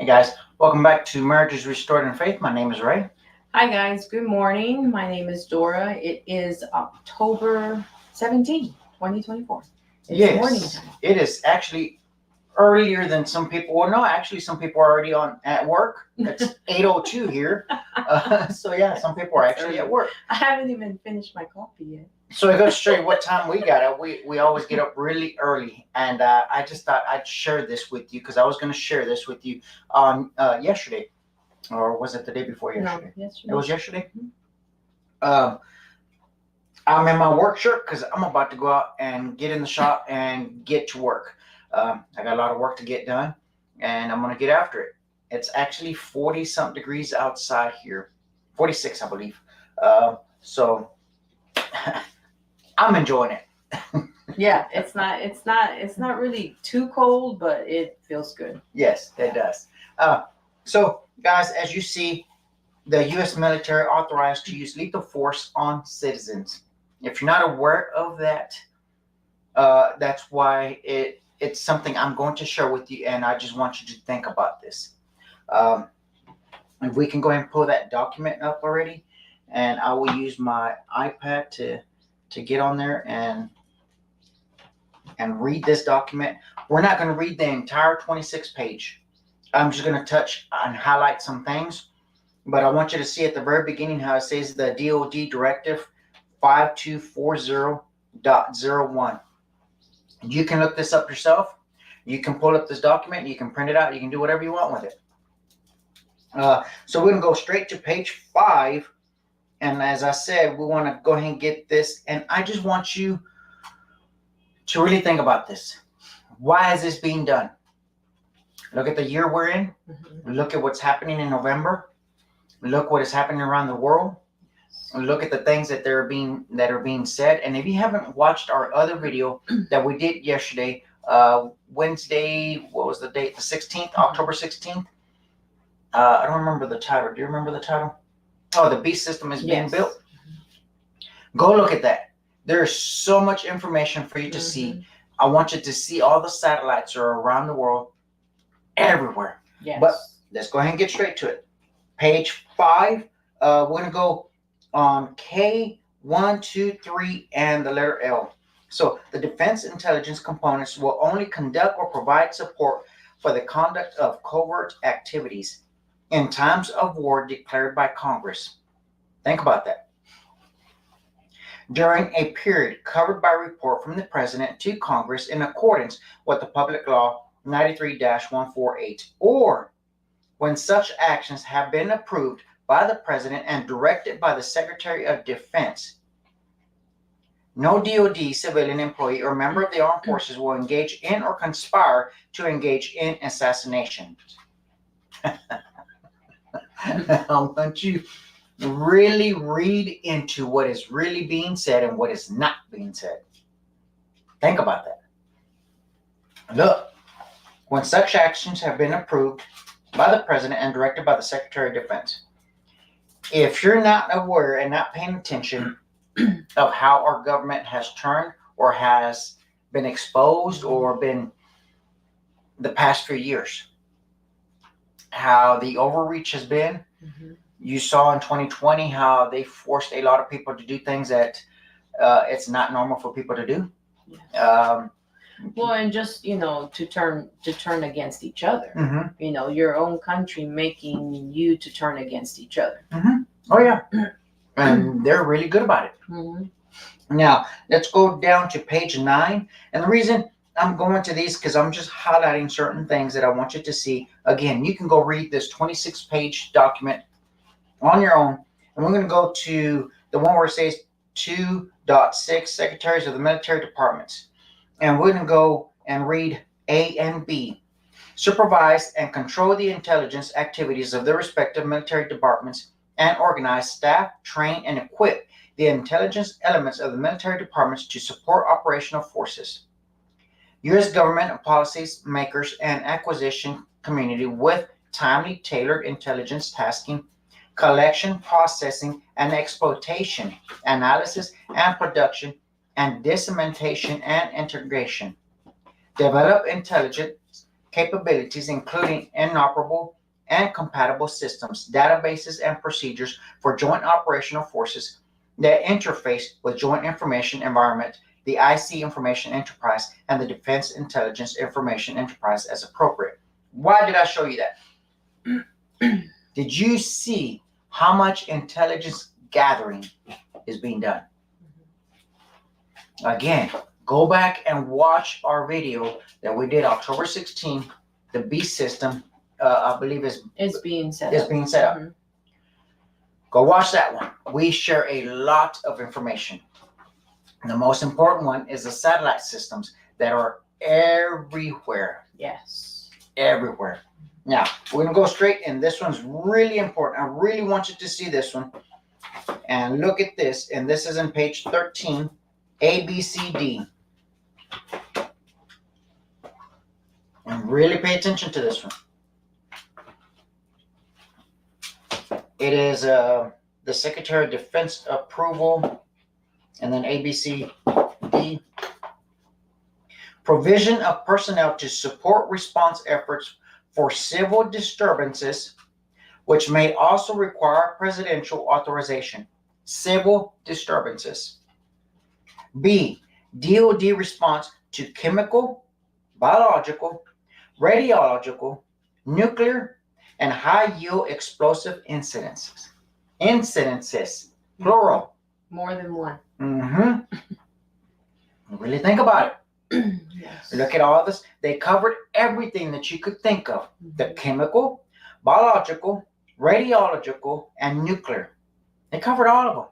Hey guys, welcome back to Marriages Restored in Faith. My name is Ray. Hi guys, good morning. My name is Dora. It is October 17th, 2024. It's morning Yes, time. it is actually earlier than some people. Well, no, actually, some people are already on at work. It's 8:02 here. So yeah, some people are actually at work. I haven't even finished my coffee yet. So I got to show you what time we got up. We always get up really early, and I just thought I'd share this with you because I was going to share this with you on yesterday, or was it the day before yesterday? No, yesterday. It was yesterday. I'm in my work shirt because I'm about to go out and get in the shop and get to work. I got a lot of work to get done, and I'm going to get after it. It's actually 40 something degrees outside here, 46, I believe. So I'm enjoying it. Yeah, it's not really too cold, but it feels good. Yes, it does. So, guys, as you see, the U.S. military authorized to use lethal force on citizens. If you're not aware of that, that's why it's something I'm going to share with you, and I just want you to think about this. If we can go ahead and pull that document up already, and I will use my iPad to get on there and read this document. We're not going to read the entire 26 page. I'm just going to touch and highlight some things. But I want you to see at the very beginning how it says the DOD Directive 5240.01. You can look this up yourself. You can pull up this document. You can print it out. You can do whatever you want with it. So we're going to go straight to page 5. And as I said, we want to go ahead and get this. And I just want you to really think about this. Why is this being done? Look at the year we're in. Mm-hmm. Look at what's happening in November. Look what is happening around the world. Look at the things that are being said. And if you haven't watched our other video that we did yesterday, Wednesday, what was the date? The 16th, October 16th. I don't remember the title. Do you remember the title? Oh, the beast system is being built. Go look at that. There's so much information for you to see. I want you to see all the satellites are around the world, everywhere. Yes. But let's go ahead and get straight to it. Page 5, we're going to go on K, 1, 2, 3, and the letter L. So the defense intelligence components will only conduct or provide support for the conduct of covert activities in times of war declared by Congress. Think about that. During a period covered by report from the President to Congress in accordance with the Public Law 93-148, or when such actions have been approved by the President and directed by the Secretary of Defense. No DoD civilian employee or member of the armed forces will engage in or conspire to engage in assassination. I want you to really read into what is really being said and what is not being said. Think about that. Look, when such actions have been approved by the President and directed by the Secretary of Defense. If you're not aware and not paying attention of how our government has turned or has been exposed or been the past few years, how the overreach has been. Mm-hmm. You saw in 2020 how they forced a lot of people to do things that it's not normal for people to do. Yes. Well, and just to turn against each other. Mm-hmm. Your own country making you to turn against each other. Mm-hmm. Oh yeah, and they're really good about it. Mm-hmm. Now let's go down to page 9, and the reason I'm going to these because I'm just highlighting certain things that I want you to see. Again, you can go read this 26-page document on your own, and we're going to go to the one where it says 2.6 Secretaries of the Military Departments. And we're going to go and read A and B. Supervise and control the intelligence activities of the respective military departments and organize, staff, train, and equip the intelligence elements of the military departments to support operational forces. U.S. government and policies makers and acquisition community with timely tailored intelligence tasking, collection, processing, and exploitation, analysis and production, and dissemination and integration. Develop intelligence capabilities, including inoperable and compatible systems, databases, and procedures for joint operational forces that interface with Joint Information Environment, the IC Information Enterprise, and the Defense Intelligence Information Enterprise as appropriate. Why did I show you that? Did you see how much intelligence gathering is being done? Again, go back and watch our video that we did October 16. The B system, I believe, is being set is up. being set up. Mhm. Go watch that one. We share a lot of information. The most important one is the satellite systems that are everywhere. Yes. Everywhere. Now, we're going to go straight in. This one's really important. I really want you to see this one. And look at this. And this is in page 13, ABCD. And really pay attention to this one. It is the Secretary of Defense approval, and then ABCD. Provision of personnel to support response efforts for civil disturbances, which may also require presidential authorization. Civil disturbances. B, DoD response to chemical, biological, radiological, nuclear, and high-yield explosive incidences. Incidences, plural. More than one. Really think about it. Yes. Look at all this. They covered everything that you could think of. The chemical, biological, radiological, and nuclear. They covered all of them.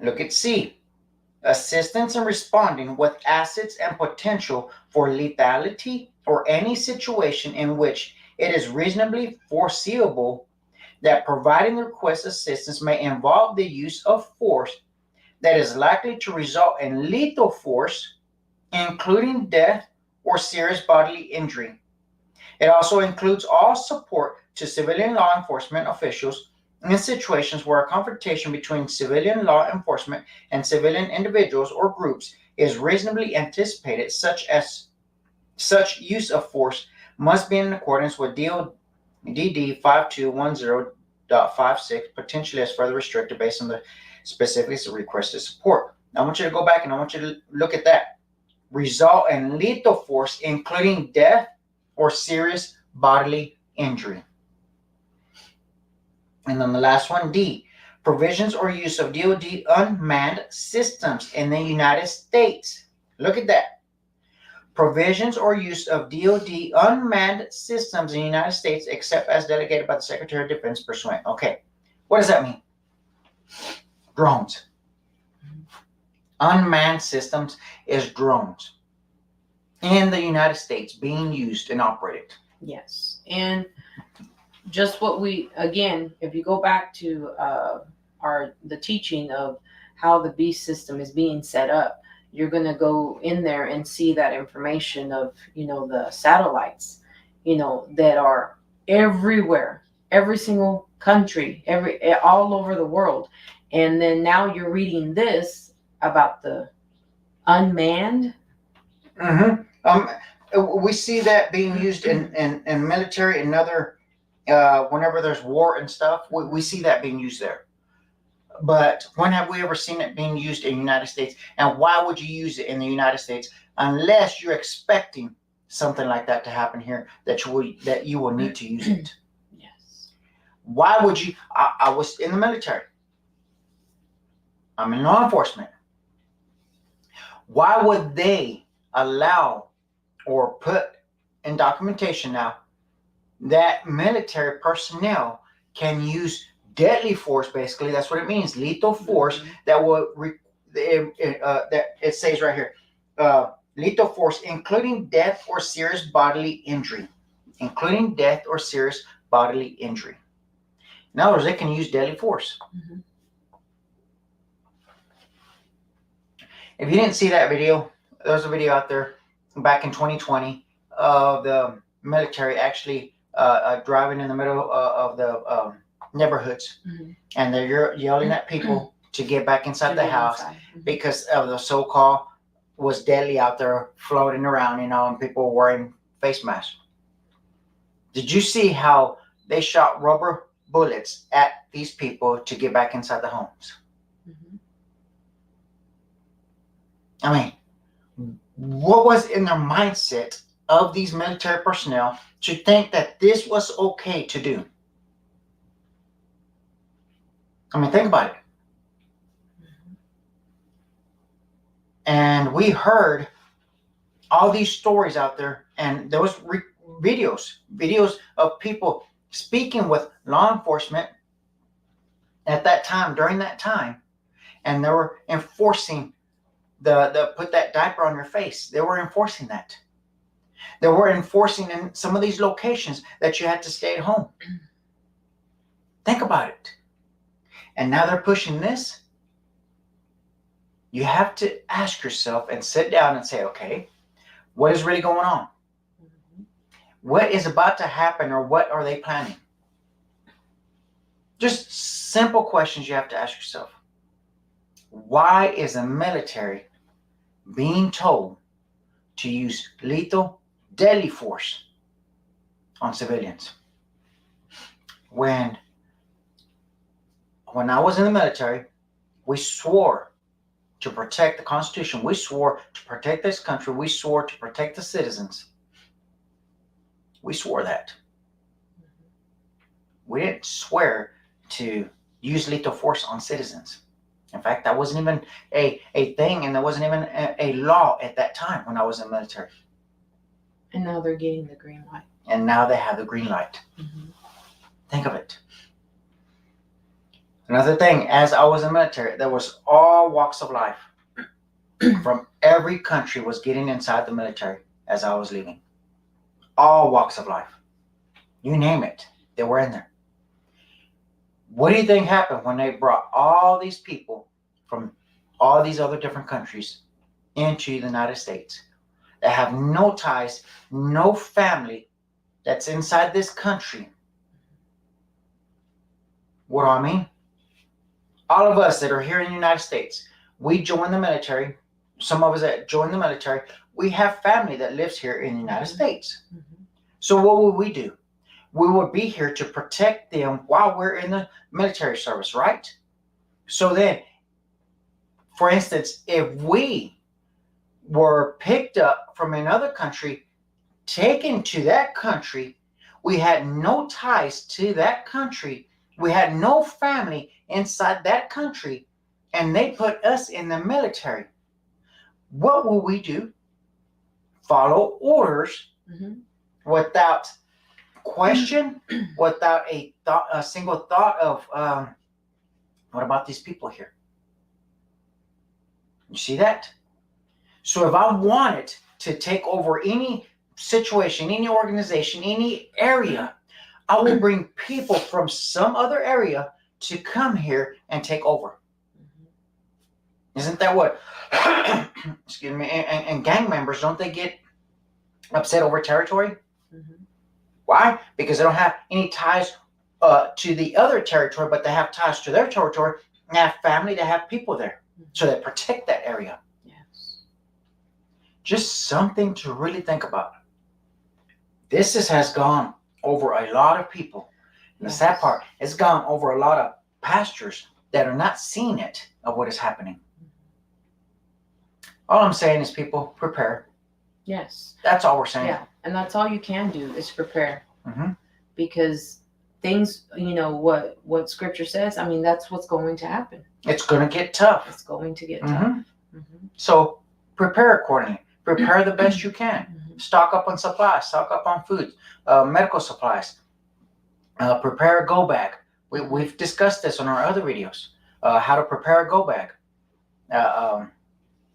Look at C. Assistance in responding with assets and potential for lethality or any situation in which it is reasonably foreseeable that providing the requested assistance may involve the use of force that is likely to result in lethal force, including death or serious bodily injury. It also includes all support to civilian law enforcement officials in situations where a confrontation between civilian law enforcement and civilian individuals or groups is reasonably anticipated, such use of force must be in accordance with DD 5210.56, potentially as further restricted based on the specifics of requested support. I want you to go back and I want you to look at that. Result in lethal force, including death or serious bodily injury. And then the last one, D, provisions or use of DoD unmanned systems in the United States. Look at that. Provisions or use of DoD unmanned systems in the United States, except as delegated by the Secretary of Defense pursuant. Okay, what does that mean? Drones. Unmanned systems is drones in the United States being used and operated. Yes. And just what we, again, if you go back to the teaching of how the beast system is being set up, you're going to go in there and see that information of, the satellites, that are everywhere, every single country, all over the world. And then now you're reading this about the unmanned. We see that being used in military and other, whenever there's war and stuff, we see that being used there. But when have we ever seen it being used in the United States? And why would you use it in the United States unless you're expecting something like that to happen here, that you will need to use it? Yes. Why would you? I was in the military. I'm in law enforcement. Why would they allow or put in documentation now that military personnel can use deadly force? Basically, that's what it means, lethal force. That will that it says right here, lethal force, including death or serious bodily injury. Including death or serious bodily injury. In other words, they can use deadly force. If you didn't see that video, there's a video out there back in 2020 of the military actually driving in the middle of the neighborhoods, and they're yelling at people to get back inside the house because of the so-called was deadly out there floating around, and people were wearing face masks. Did you see how they shot rubber bullets at these people to get back inside the homes? Mm-hmm. I mean, what was in their mindset of these military personnel to think that this was okay to do? I mean, think about it. And we heard all these stories out there, and there was videos of people speaking with law enforcement at that time, during that time, and they were enforcing the put that diaper on your face. They were enforcing that. They were enforcing in some of these locations that you had to stay at home. Think about it. And now they're pushing this. You have to ask yourself and sit down and say, okay, what is really going on? What is about to happen, or what are they planning? Just simple questions you have to ask yourself. Why is the military being told to use lethal, deadly force on civilians? When I was in the military, we swore to protect the Constitution. We swore to protect this country. We swore to protect the citizens. We swore that. We didn't swear to use lethal force on citizens. In fact, that wasn't even a thing, and there wasn't even a law at that time when I was in the military. And now they're getting the green light. And now they have the green light. Mm-hmm. Think of it. Another thing, as I was in the military, there was all walks of life from every country was getting inside the military as I was leaving. All walks of life. You name it, they were in there. What do you think happened when they brought all these people from all these other different countries into the United States that have no ties, no family that's inside this country? What do I mean? All of us that are here in the United States, we join the military. Some of us that join the military, we have family that lives here in the United States. Mm-hmm. So what would we do? We would be here to protect them while we're in the military service, right? So then, for instance, if we were picked up from another country, taken to that country, we had no ties to that country, we had no family inside that country, and they put us in the military, what will we do? Follow orders without question, without a single thought of what about these people here? You see that? So if I wanted to take over any situation, any organization, any area, I will bring people from some other area to come here and take over. Isn't that what excuse me, and gang members, don't they get upset over territory? Why? Because they don't have any ties to the other territory, but they have ties to their territory, and they have family, they have people there, so they protect that area. Yes. Just something to really think about. This has gone over a lot of people. And the sad part, it's gone over a lot of pastors that are not seeing it of what is happening. All I'm saying is, people, prepare. Yes. That's all we're saying. Yeah, and that's all you can do is prepare. Mm-hmm. Because things, what Scripture says, I mean, that's what's going to happen. It's going to get tough. It's going to get tough. So prepare accordingly. Prepare the best you can. Stock up on supplies. Stock up on food, medical supplies. Prepare a go bag. We've discussed this on our other videos. How to prepare a go bag.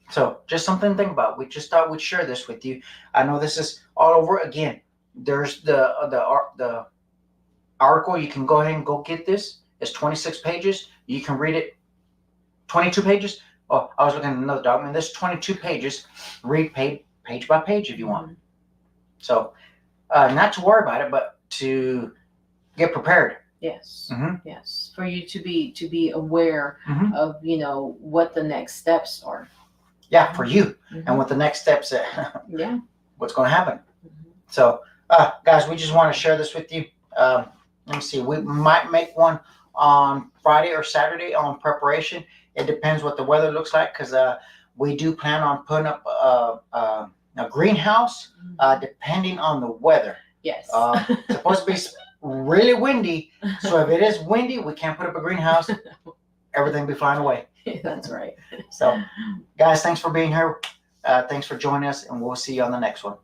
So just something to think about. We just thought we'd share this with you. I know this is all over. Again, there's the article. You can go ahead and go get this. It's 26 pages. You can read it. 22 pages. Oh, I was looking at another document. There's 22 pages. Read page by page if you want. So not to worry about it, but to get prepared. Yes. Yes. For you to be aware of what the next steps are. Yeah, for you. Mhm. And with the next steps, Yeah. what's going to happen. Mhm. So, guys, we just want to share this with you. Let me see. We might make one on Friday or Saturday on preparation. It depends what the weather looks like, because we do plan on putting up a greenhouse, depending on the weather. Yes. It's supposed to be really windy. So if it is windy, we can't put up a greenhouse. Everything will be flying away. That's right. So, guys, thanks for being here. Thanks for joining us, and we'll see you on the next one.